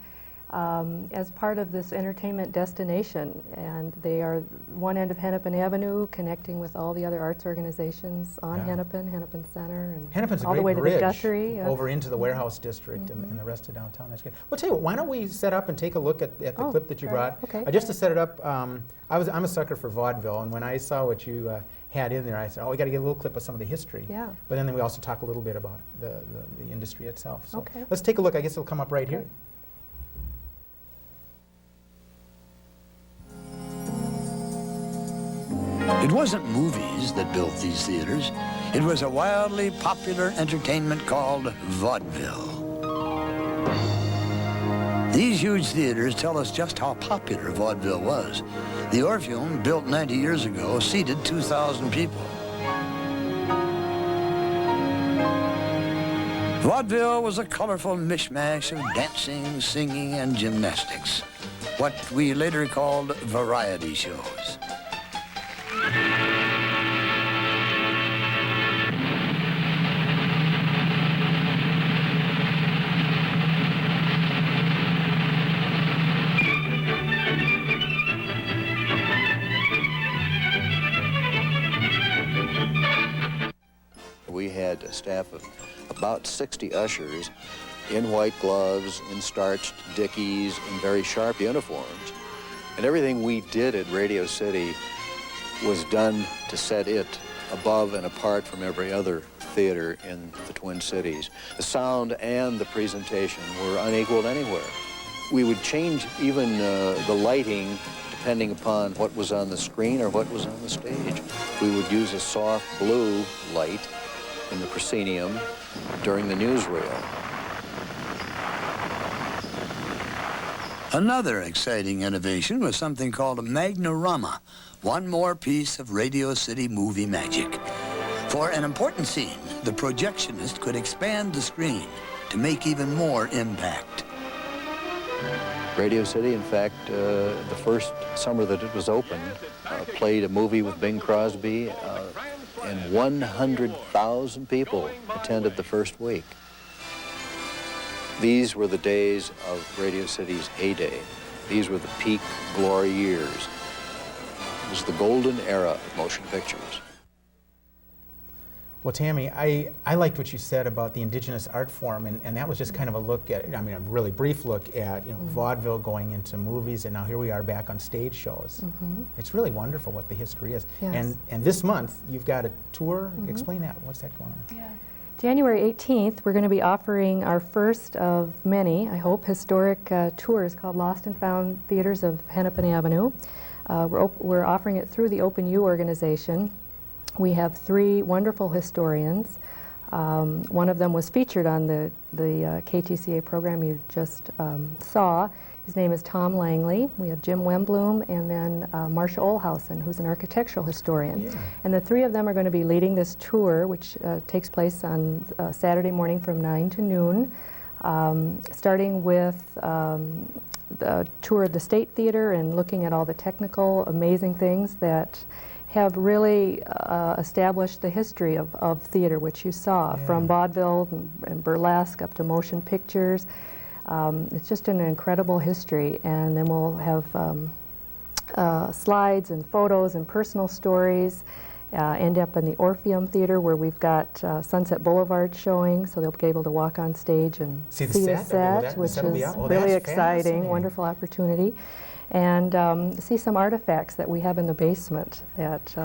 J: as part of this entertainment destination. And they are one end of Hennepin Avenue, connecting with all the other arts organizations on Hennepin Center, and
B: Hennepin's a
J: all the way
B: great
J: to the
B: bridge
J: Guthrie.
B: over into the warehouse district and the rest of downtown. That's great. Well, tell you what, why don't we set up and take a look at the clip that you brought?
J: Okay.
B: Just to set it up, I'm a sucker for vaudeville, and when I saw what you had in there, I said, oh, we got to get a little clip of some of the history.
J: Yeah.
B: But then we also talk a little bit about the industry itself. So
J: Okay.
B: let's take a look. I guess it'll come up right here.
L: It wasn't movies that built these theaters. It was a wildly popular entertainment called vaudeville. These huge theaters tell us just how popular vaudeville was. The Orpheum, built 90 years ago, seated 2,000 people. Vaudeville was a colorful mishmash of dancing, singing, and gymnastics, what we later called variety shows.
M: We had a staff of about 60 ushers in white gloves, in starched dickies, in very sharp uniforms. And everything we did at Radio City was done to set it above and apart from every other theater in the Twin Cities. The sound and the presentation were unequaled anywhere. We would change even the lighting depending upon what was on the screen or what was on the stage. We would use a soft blue light in the proscenium during the newsreel.
L: Another exciting innovation was something called a Magnorama, one more piece of Radio City movie magic. For an important scene, the projectionist could expand the screen to make even more impact.
M: Radio City, in fact, the first summer that it was open, played a movie with Bing Crosby, and 100,000 people attended the first week. These were the days of Radio City's heyday. These were the peak glory years. It was the golden era of motion pictures.
B: Well, Tammy, I liked what you said about the indigenous art form, and that was just kind of a look at, I mean, a really brief look at, vaudeville going into movies, and now here we are back on stage shows. It's really wonderful what the history is.
J: Yes.
B: And this month, you've got a tour. Explain that. What's that going on?
J: Yeah. January 18th, we're going to be offering our first of many, I hope, historic tours called Lost and Found Theaters of Hennepin Avenue. We're offering it through the Open U organization. We have 3 wonderful historians. One of them was featured on the KTCA program you just saw. His name is Tom Langley. We have Jim Wembloom, and then Marcia Olhausen, who's an architectural historian. Yeah. And the 3 of them are going to be leading this tour, which takes place on Saturday morning from 9 to noon, starting with the tour of the State Theater and looking at all the technical, amazing things that have really established the history of theater, which you saw, from vaudeville and burlesque up to motion pictures. It's just an incredible history, and then we'll have slides and photos and personal stories. End up in the Orpheum Theater, where we've got Sunset Boulevard showing, so they'll be able to walk on stage and see the set, which is really exciting, wonderful opportunity. And see some artifacts that we have in the basement that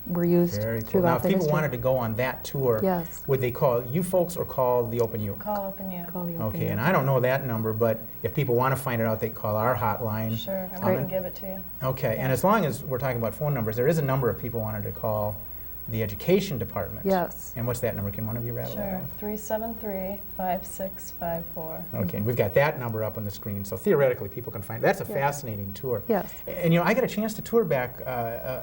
J: were used throughout the history.
B: Now, if people wanted to go on that tour, would they call you folks or call the Open U?
K: Call Open U.
J: Call the Open
B: Okay,
J: U.
B: and I don't know that number, but if people want to find it out, they call our hotline.
K: Sure, I can give it to you.
B: Okay, and as long as we're talking about phone numbers, there is a number of people wanted to call the education department.
J: Yes.
B: And what's that number? Can one of you rattle that off?
K: Sure, 373-5654.
B: Okay, we've got that number up on the screen, so theoretically people can find it. That's a fascinating tour.
J: Yes.
B: And I got a chance to tour back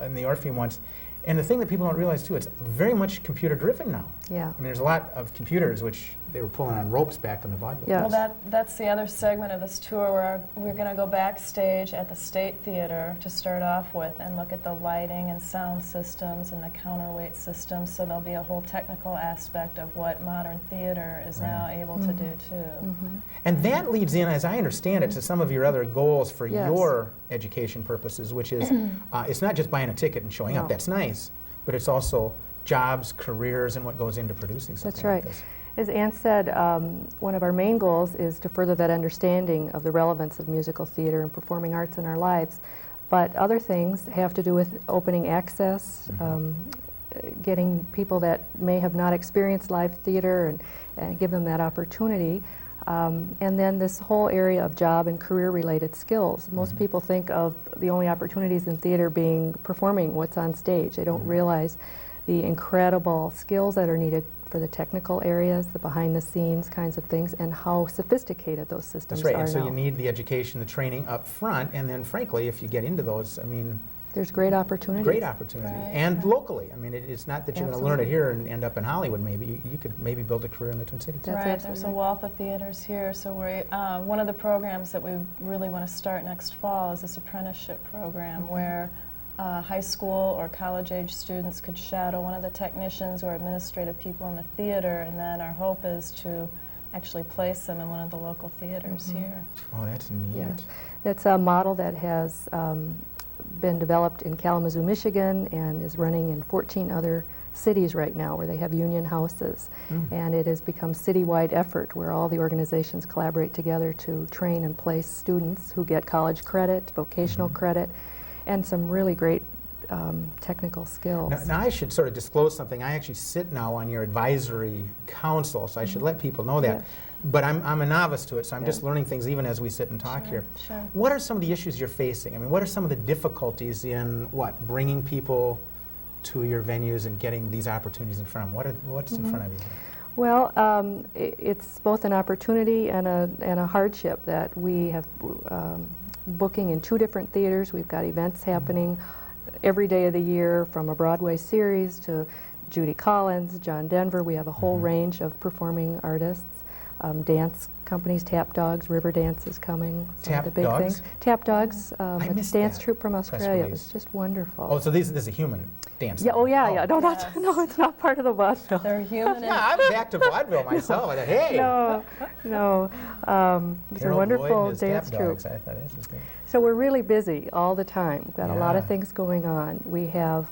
B: in the Orpheum once, And the thing that people don't realize too, it's very much computer driven now.
J: Yeah.
B: I mean, there's a lot of computers which they were pulling on ropes back in the vaudeville.
J: Yeah.
K: Well, that's the other segment of this tour where we're going to go backstage at the State Theater to start off with and look at the lighting and sound systems and the counterweight systems. So there'll be a whole technical aspect of what modern theater is now able to do too.
B: And that leads in, as I understand it, to some of your other goals for
J: Yes.
B: your education purposes, which is it's not just buying a ticket and showing up.
J: No.
B: That's nice, but it's also jobs, careers, and what goes into producing something
J: That's right.
B: like this.
J: As Ann said, one of our main goals is to further that understanding of the relevance of musical theater and performing arts in our lives. But other things have to do with opening access, getting people that may have not experienced live theater and give them that opportunity. And then this whole area of job and career-related skills. Most people think of the only opportunities in theater being performing what's on stage. They don't realize the incredible skills that are needed for the technical areas, the behind-the-scenes kinds of things, and how sophisticated those systems
B: That's right,
J: are
B: and so
J: now.
B: you need the education, the training up front, and then frankly, if you get into those, I mean,
J: There's great opportunities.
B: great opportunity.
K: Right,
B: And locally, I mean, it's not that you're going to learn it
J: Absolutely.
B: here and end up in Hollywood maybe. You could maybe build a career in the Twin Cities.
J: That's
K: Right,
J: absolutely
K: there's a
J: right.
K: wealth of theaters here. So one of the programs that we really want to start next fall is this apprenticeship program where high school or college-age students could shadow one of the technicians or administrative people in the theater, and then our hope is to actually place them in one of the local theaters here.
B: Oh, that's neat.
J: Yeah. That's a model that has been developed in Kalamazoo, Michigan, and is running in 14 other cities right now where they have union houses. And it has become citywide effort where all the organizations collaborate together to train and place students who get college credit, vocational credit, and some really great technical skills.
B: Now, I should sort of disclose something. I actually sit now on your advisory council, so I should let people know that.
J: Yes.
B: But I'm a novice to it, so I'm
J: Yeah.
B: just learning things even as we sit and talk here.
K: Sure.
B: What are some of the issues you're facing? I mean, what are some of the difficulties in bringing people to your venues and getting these opportunities in front of them? What's in front of you?
J: Well, it's both an opportunity and a hardship that we have booking in 2 different theaters. We've got events happening every day of the year, from a Broadway series to Judy Collins, John Denver. We have a whole range of performing artists. Dance companies, Tap Dogs, River Dance is coming. Some
B: Tap
J: of the big
B: Dogs?
J: things. Tap Dogs, a
B: missed
J: dance
B: that
J: troupe from
B: press
J: Australia. It
B: release.
J: was just wonderful.
B: Oh, so this is a human dance?
J: Yeah,
B: number.
J: yeah. No,
K: Yes.
J: no, it's not part of the vaudeville.
K: They're human
B: Yeah, I'm back to vaudeville myself. I thought, hey,
J: No. It's a
B: Harold Lloyd
J: wonderful
B: and his
J: dance
B: Tap
J: troupe.
B: Dogs. I thought this was great.
J: So we're really busy all the time. We've got a lot of
B: Yeah.
J: things going on. We have,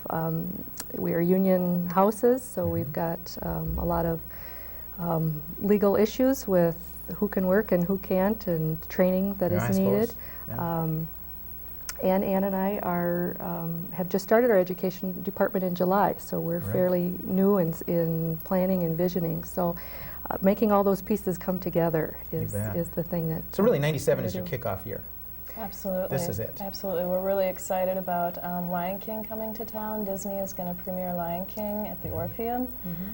J: we are union houses, so we've got a lot of legal issues with who can work and who can't, and training that
B: Yeah, I
J: is needed.
B: suppose. Yeah.
J: And Ann and I have just started our education department in July, so we're
B: Right.
J: fairly new in planning and visioning. So making all those pieces come together is
B: bet.
J: the thing that.
B: So really, 97 is
J: we're
B: your
J: doing.
B: kickoff year.
K: Absolutely.
B: This is it.
K: Absolutely. We're really excited about Lion King coming to town. Disney is going to premiere Lion King at the Orpheum.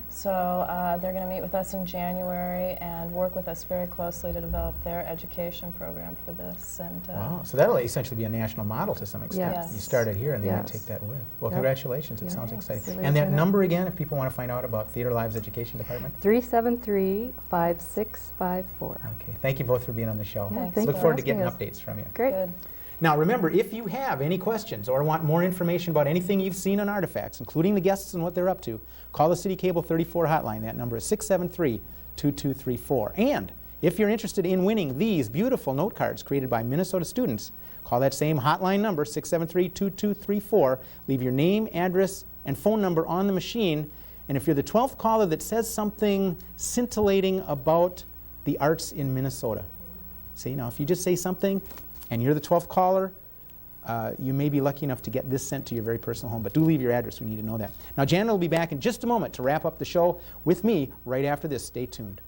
K: So they're going to meet with us in January and work with us very closely to develop their education program for this. And
B: Wow, so that'll essentially be a national model to some extent.
K: Yes.
B: You started here and they might
J: Yes.
B: take that with. Well,
J: Yep.
B: congratulations, it
J: Yeah.
B: sounds
K: Thanks.
B: exciting.
J: Really
B: And that
J: excited.
B: number again, if people want to find out about Theater Live's education department?
J: 373-5654.
B: Okay, thank you both for being on the show.
K: Thanks
J: Thank
B: Look
J: you
B: forward
J: for
B: to getting
J: asking us.
B: updates from you.
J: Great.
K: good.
B: Now remember, if you have any questions or want more information about anything you've seen on Artifacts, including the guests and what they're up to, call the City Cable 34 hotline. That number is 673-2234. And if you're interested in winning these beautiful note cards created by Minnesota students, call that same hotline number, 673-2234. Leave your name, address, and phone number on the machine. And if you're the 12th caller that says something scintillating about the arts in Minnesota, see, now if you just say something and you're the 12th caller, you may be lucky enough to get this sent to your very personal home. But do leave your address. We need to know that. Now, Janet will be back in just a moment to wrap up the show with me right after this. Stay tuned.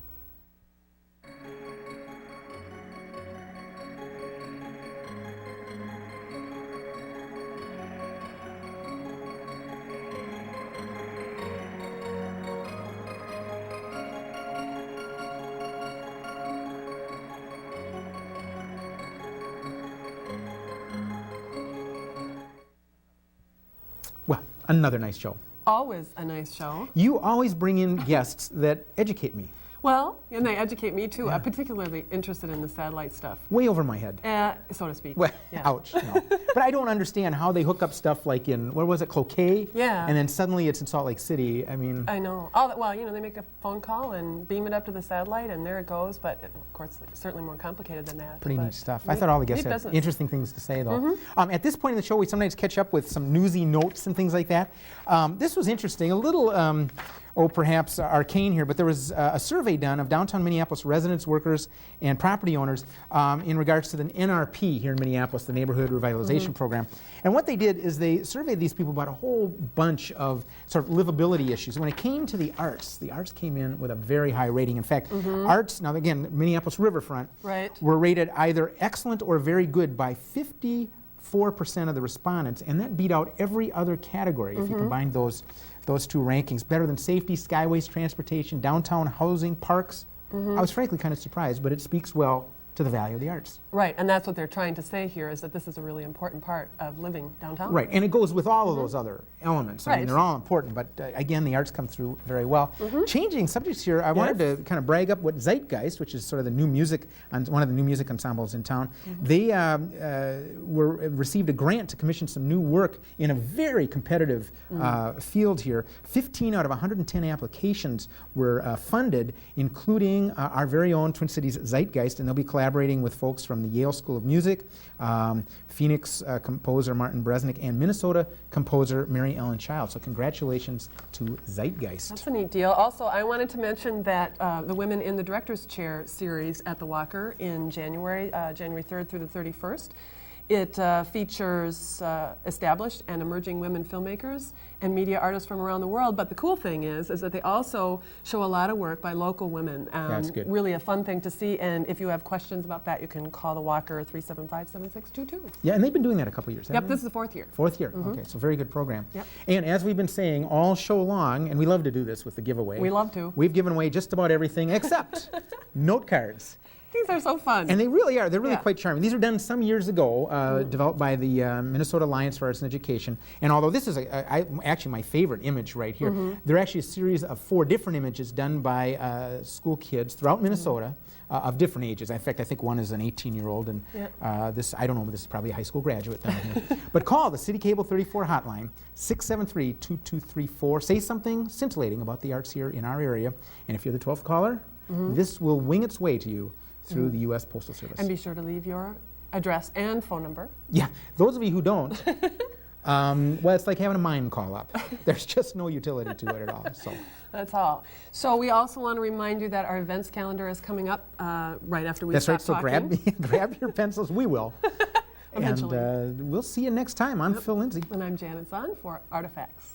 B: Well, Another nice show.
A: Always a nice show.
B: You always bring in guests that educate me.
A: Well, and they educate me too. I'm particularly interested in the satellite stuff.
B: Way over my head.
A: So to speak.
B: Well,
A: yeah.
B: ouch. No. But I don't understand how they hook up stuff like in, where was it, Cloquet?
A: Yeah.
B: And then suddenly it's in Salt Lake City. I mean.
A: I know. Well, you know, they make a phone call and beam it up to the satellite, and there it goes. But of course, certainly more complicated than that.
B: Pretty neat stuff. I thought all the guests had interesting things to say, though. At this point in the show, we sometimes catch up with some newsy notes and things like that. This was interesting. A little. Perhaps arcane here, but there was a survey done of downtown Minneapolis residents, workers, and property owners in regards to the NRP here in Minneapolis, the Neighborhood Revitalization Program. And what they did is they surveyed these people about a whole bunch of sort of livability issues. When it came to the arts came in with a very high rating. In fact, arts, now again, Minneapolis Riverfront, were rated either excellent or very good by 54% of the respondents, and that beat out every other category if you combined those two rankings. Better than safety, skyways, transportation, downtown housing, parks. I was frankly kind of surprised, but it speaks well to the value of the arts.
A: Right, and that's what they're trying to say here, is that this is a really important part of living downtown.
B: Right, and it goes with all of those other elements. I mean, they're all important, but again, the arts come through very well. Changing subjects here, I wanted to kind of brag up what Zeitgeist, which is sort of the new music, one of the new music ensembles in town, they received a grant to commission some new work in a very competitive field here. 15 out of 110 applications were funded, including our very own Twin Cities Zeitgeist, and they'll be collaborating with folks from the Yale School of Music, Phoenix composer Martin Bresnik, and Minnesota composer Mary Ellen Child. So congratulations to Zeitgeist.
A: That's a neat deal. Also, I wanted to mention that the Women in the Director's Chair series at the Walker in January 3rd through the 31st. It features established and emerging women filmmakers and media artists from around the world. But the cool thing is that they also show a lot of work by local women.
B: That's good.
A: Really a fun thing to see. And if you have questions about that, you can call the Walker 375-7622.
B: Yeah, and they've been doing that a couple years.
A: Yep, this is the fourth year.
B: Fourth year. Okay, so very good program.
A: Yep.
B: And as we've been saying all show long, and we love to do this with the giveaway.
A: We love to.
B: We've given away just about everything except note cards.
A: These are so fun.
B: And they really are. They're really quite charming. These were done some years ago, developed by the Minnesota Alliance for Arts and Education. And although this is actually my favorite image right here, they're actually a series of 4 different images done by school kids throughout Minnesota of different ages. In fact, I think one is an 18-year-old, and this, I don't know, but this is probably a high school graduate down here. But call the City Cable 34 hotline, 673-2234. Say something scintillating about the arts here in our area. And if you're the 12th caller, this will wing its way to you through the U.S. Postal Service.
A: And be sure to leave your address and phone number.
B: Yeah, those of you who don't, well, it's like having a mine call up. There's just no utility to it at all. So
A: that's all. So we also want to remind you that our events calendar is coming up right after we stop talking.
B: That's right, so grab your pencils, we will.
A: Eventually.
B: And we'll see you next time. I'm Phill Lindsay.
A: And I'm Janet Zahn for Artifacts.